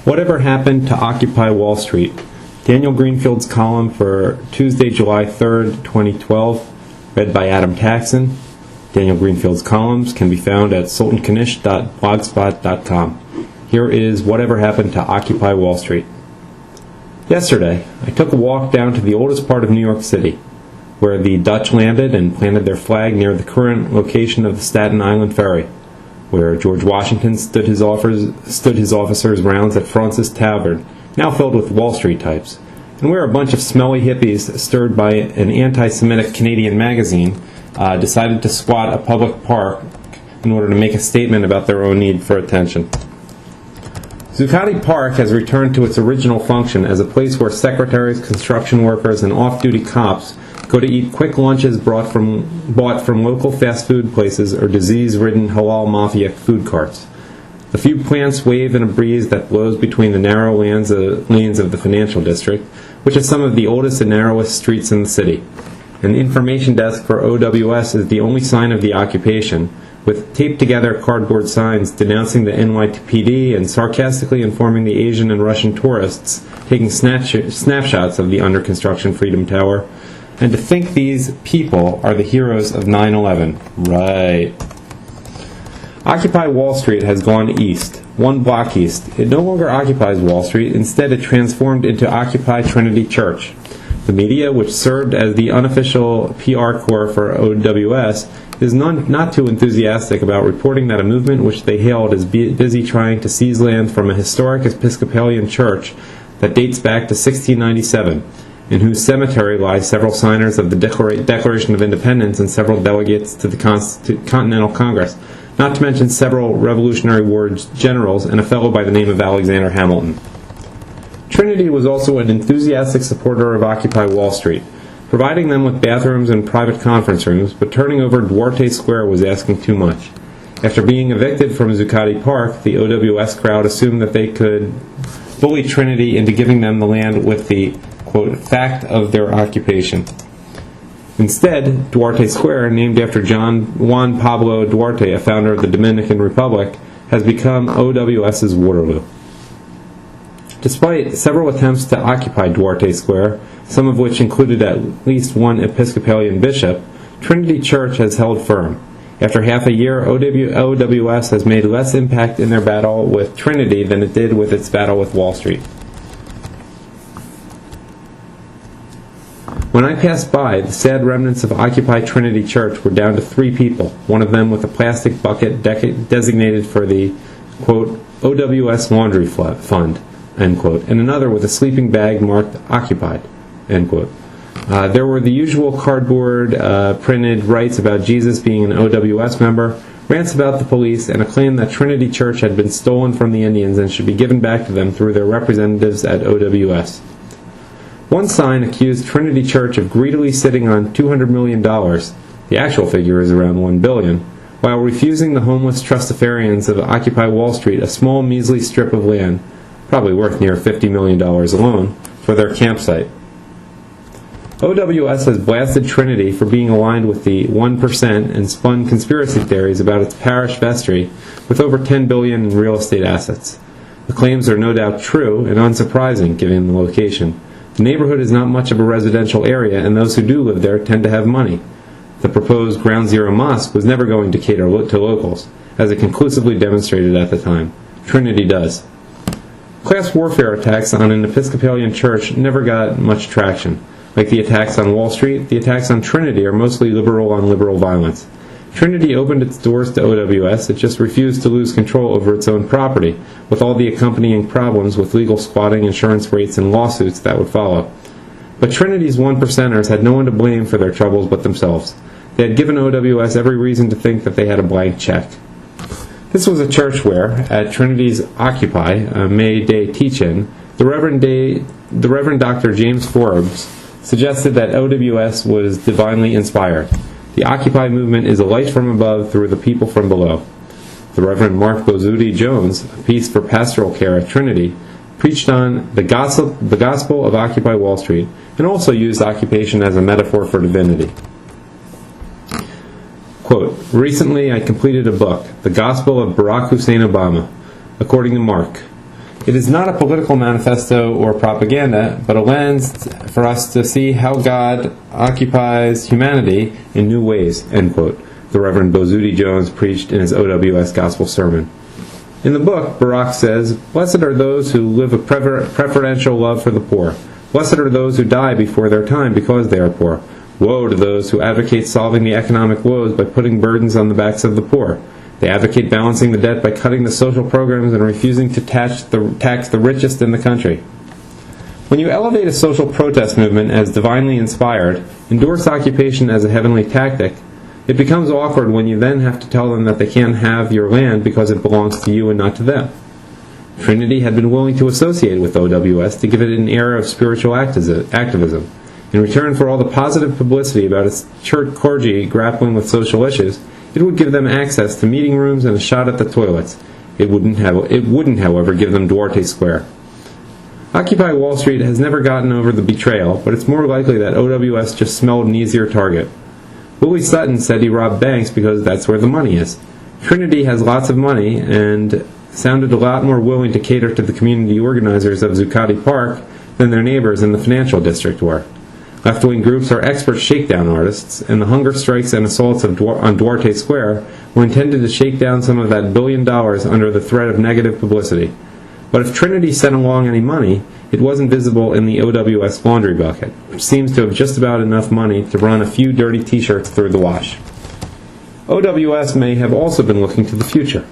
Whatever Happened to Occupy Wall Street? Daniel Greenfield's column for Tuesday, July 3rd, 2012, read by Adam Taxin. Daniel Greenfield's columns can be found at sultankanish.blogspot.com. Here is Whatever Happened to Occupy Wall Street. Yesterday, I took a walk down to the oldest part of New York City, where the Dutch landed and planted their flag near the current location of the Staten Island Ferry, where George Washington stood his officers' rounds at Francis Tavern, now filled with Wall Street types, and where a bunch of smelly hippies, stirred by an anti-Semitic Canadian magazine, decided to squat a public park in order to make a statement about their own need for attention. Zuccotti Park has returned to its original function as a place where secretaries, construction workers, and off-duty cops go to eat quick lunches bought from local fast food places or disease-ridden halal mafia food carts. A few plants wave in a breeze that blows between the narrow lanes of the financial district, which is some of the oldest and narrowest streets in the city. An information desk for OWS is the only sign of the occupation, with taped-together cardboard signs denouncing the NYPD and sarcastically informing the Asian and Russian tourists taking snapshots of the under-construction Freedom Tower. And to think these people are the heroes of 9/11. Right. Occupy Wall Street has gone east, one block east. It no longer occupies Wall Street. Instead, it transformed into Occupy Trinity Church. The media, which served as the unofficial PR corps for OWS, is not too enthusiastic about reporting that a movement which they hailed is busy trying to seize land from a historic Episcopalian church that dates back to 1697, in whose cemetery lie several signers of the Declaration of Independence and several delegates to the Continental Congress, not to mention several Revolutionary War generals and a fellow by the name of Alexander Hamilton. Trinity was also an enthusiastic supporter of Occupy Wall Street, providing them with bathrooms and private conference rooms, but turning over Duarte Square was asking too much. After being evicted from Zuccotti Park, the OWS crowd assumed that they could bully Trinity into giving them the land with the, quote, fact of their occupation. Instead, Duarte Square, named after Juan Pablo Duarte, a founder of the Dominican Republic, has become OWS's Waterloo. Despite several attempts to occupy Duarte Square, some of which included at least one Episcopalian bishop, Trinity Church has held firm. After half a year, OWS has made less impact in their battle with Trinity than it did with its battle with Wall Street. When I passed by, the sad remnants of Occupy Trinity Church were down to 3 people, one of them with a plastic bucket designated for the, quote, OWS Laundry Fund, end quote, and another with a sleeping bag marked Occupied, end quote. There were the usual cardboard printed rights about Jesus being an OWS member, rants about the police, and a claim that Trinity Church had been stolen from the Indians and should be given back to them through their representatives at OWS. One sign accused Trinity Church of greedily sitting on $200 million, the actual figure is around $1 billion, while refusing the homeless trustafarians of Occupy Wall Street a small measly strip of land, probably worth near $50 million alone, for their campsite. OWS has blasted Trinity for being aligned with the 1% and spun conspiracy theories about its parish vestry with over $10 billion in real estate assets. The claims are no doubt true and unsurprising given the location. The neighborhood is not much of a residential area, and those who do live there tend to have money. The proposed Ground Zero Mosque was never going to cater to locals, as it conclusively demonstrated at the time. Trinity does. Class warfare attacks on an Episcopalian church never got much traction. Like the attacks on Wall Street, the attacks on Trinity are mostly liberal on liberal violence. Trinity opened its doors to OWS, it just refused to lose control over its own property, with all the accompanying problems with legal squatting, insurance rates, and lawsuits that would follow. But Trinity's 1%ers had no one to blame for their troubles but themselves. They had given OWS every reason to think that they had a blank check. This was a church where, at Trinity's Occupy, a May Day teach-in, the Reverend Dr. James Forbes suggested that OWS was divinely inspired. The Occupy movement is a light from above through the people from below. The Reverend Mark Bozuti Jones, a piece for pastoral care at Trinity, preached on the gospel of Occupy Wall Street, and also used occupation as a metaphor for divinity. Quote, recently I completed a book, The Gospel of Barack Hussein Obama, according to Mark. It is not a political manifesto or propaganda, but a lens for us to see how God occupies humanity in new ways," end quote, the Reverend Bozudi Jones preached in his OWS Gospel Sermon. In the book, Barak says, "Blessed are those who live a preferential love for the poor. Blessed are those who die before their time because they are poor. Woe to those who advocate solving the economic woes by putting burdens on the backs of the poor. They advocate balancing the debt by cutting the social programs and refusing to tax the richest in the country." When you elevate a social protest movement as divinely inspired, endorse occupation as a heavenly tactic, it becomes awkward when you then have to tell them that they can't have your land because it belongs to you and not to them. Trinity had been willing to associate with OWS to give it an air of spiritual activism. In return for all the positive publicity about its church clergy grappling with social issues, it would give them access to meeting rooms and a shot at the toilets. It wouldn't, however, give them Duarte Square. Occupy Wall Street has never gotten over the betrayal, but it's more likely that OWS just smelled an easier target. Willie Sutton said he robbed banks because that's where the money is. Trinity has lots of money and sounded a lot more willing to cater to the community organizers of Zuccotti Park than their neighbors in the financial district were. Left-wing groups are expert shakedown artists, and the hunger strikes and assaults on Duarte Square were intended to shake down some of that $1 billion under the threat of negative publicity. But if Trinity sent along any money, it wasn't visible in the OWS laundry bucket, which seems to have just about enough money to run a few dirty t-shirts through the wash. OWS may have also been looking to the future.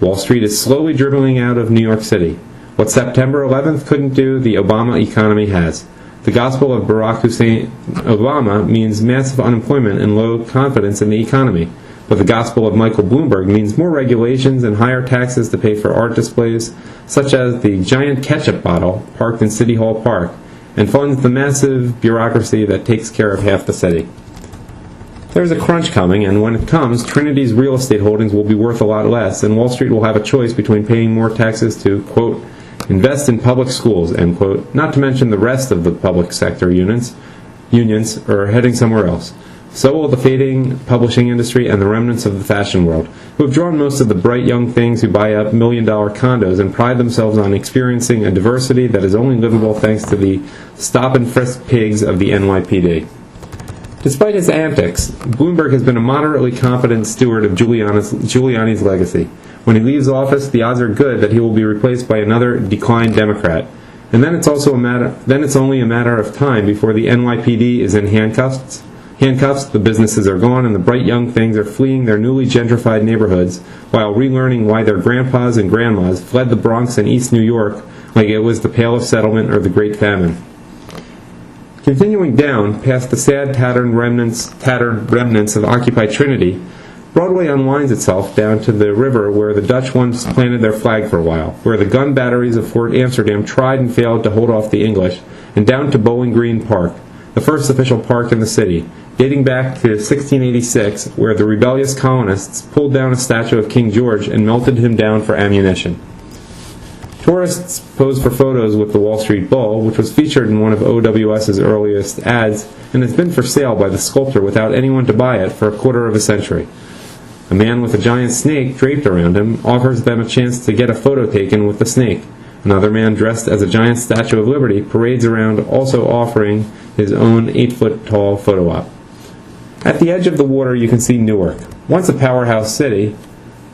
Wall Street is slowly dribbling out of New York City. What September 11th couldn't do, the Obama economy has. The gospel of Barack Hussein Obama means massive unemployment and low confidence in the economy, but the gospel of Michael Bloomberg means more regulations and higher taxes to pay for art displays, such as the giant ketchup bottle parked in City Hall Park, and funds the massive bureaucracy that takes care of half the city. There's a crunch coming, and when it comes, Trinity's real estate holdings will be worth a lot less, and Wall Street will have a choice between paying more taxes to, quote, invest in public schools, end quote, not to mention the rest of the public sector unions are heading somewhere else. So will the fading publishing industry and the remnants of the fashion world, who have drawn most of the bright young things who buy up million-dollar condos and pride themselves on experiencing a diversity that is only livable thanks to the stop-and-frisk pigs of the NYPD. Despite his antics, Bloomberg has been a moderately competent steward of Giuliani's legacy. When he leaves office, the odds are good that he will be replaced by another declined Democrat. And then it's only a matter of time before the NYPD is in handcuffs, the businesses are gone, and the bright young things are fleeing their newly gentrified neighborhoods while relearning why their grandpas and grandmas fled the Bronx and East New York like it was the Pale of Settlement or the Great Famine. Continuing down, past the sad tattered remnants of Occupy Trinity, Broadway unwinds itself down to the river where the Dutch once planted their flag for a while, where the gun batteries of Fort Amsterdam tried and failed to hold off the English, and down to Bowling Green Park, the first official park in the city, dating back to 1686, where the rebellious colonists pulled down a statue of King George and melted him down for ammunition. Tourists pose for photos with the Wall Street Bull, which was featured in one of OWS's earliest ads, and has been for sale by the sculptor without anyone to buy it for a quarter of a century. A man with a giant snake draped around him offers them a chance to get a photo taken with the snake. Another man dressed as a giant Statue of Liberty parades around, also offering his own 8-foot-tall photo op. At the edge of the water you can see Newark, once a powerhouse city,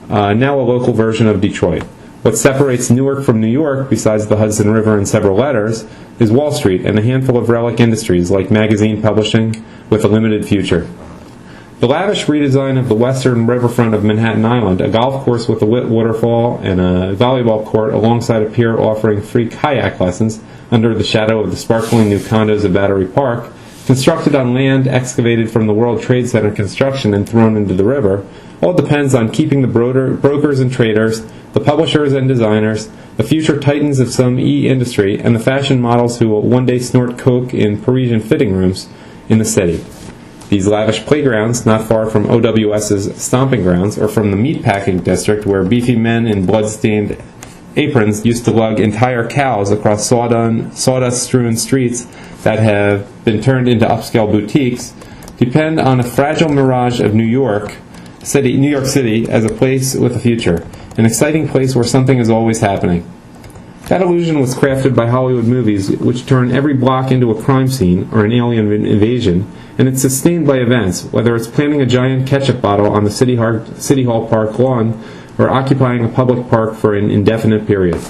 now a local version of Detroit. What separates Newark from New York, besides the Hudson River and several letters, is Wall Street and a handful of relic industries like magazine publishing with a limited future. The lavish redesign of the western riverfront of Manhattan Island, a golf course with a lit waterfall and a volleyball court alongside a pier offering free kayak lessons under the shadow of the sparkling new condos of Battery Park, constructed on land excavated from the World Trade Center construction and thrown into the river, all depends on keeping the brokers and traders, the publishers and designers, the future titans of some e-industry, and the fashion models who will one day snort coke in Parisian fitting rooms in the city. These lavish playgrounds, not far from OWS's stomping grounds, or from the meatpacking district where beefy men in blood-stained aprons used to lug entire cows across sawdust-strewn streets that have been turned into upscale boutiques, depend on a fragile mirage of New York City as a place with a future, an exciting place where something is always happening. That illusion was crafted by Hollywood movies, which turn every block into a crime scene or an alien invasion, and it's sustained by events, whether it's planting a giant ketchup bottle on the City Hall Park lawn or occupying a public park for an indefinite period.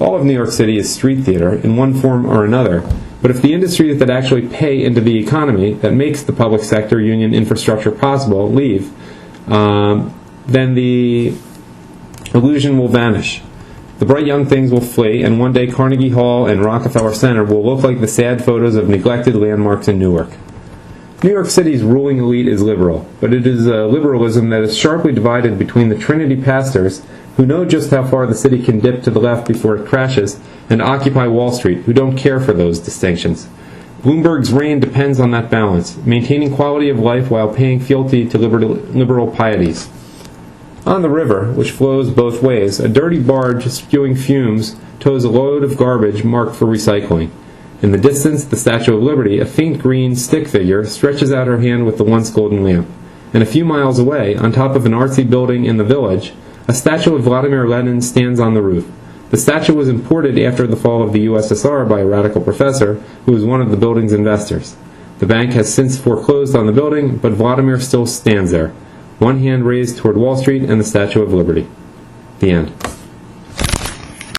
All of New York City is street theater in one form or another, but if the industries that actually pay into the economy, that makes the public sector union infrastructure possible, leave, then the illusion will vanish. The bright young things will flee, and one day Carnegie Hall and Rockefeller Center will look like the sad photos of neglected landmarks in Newark. New York City's ruling elite is liberal, but it is a liberalism that is sharply divided between the Trinity pastors, who know just how far the city can dip to the left before it crashes, and Occupy Wall Street, who don't care for those distinctions. Bloomberg's reign depends on that balance, maintaining quality of life while paying fealty to liberal pieties. On the river, which flows both ways, a dirty barge spewing fumes tows a load of garbage marked for recycling. In the distance, the Statue of Liberty, a faint green stick figure, stretches out her hand with the once golden lamp. And a few miles away, on top of an artsy building in the village, a statue of Vladimir Lenin stands on the roof. The statue was imported after the fall of the USSR by a radical professor who was one of the building's investors. The bank has since foreclosed on the building, but Vladimir still stands there, one hand raised toward Wall Street and the Statue of Liberty. The end.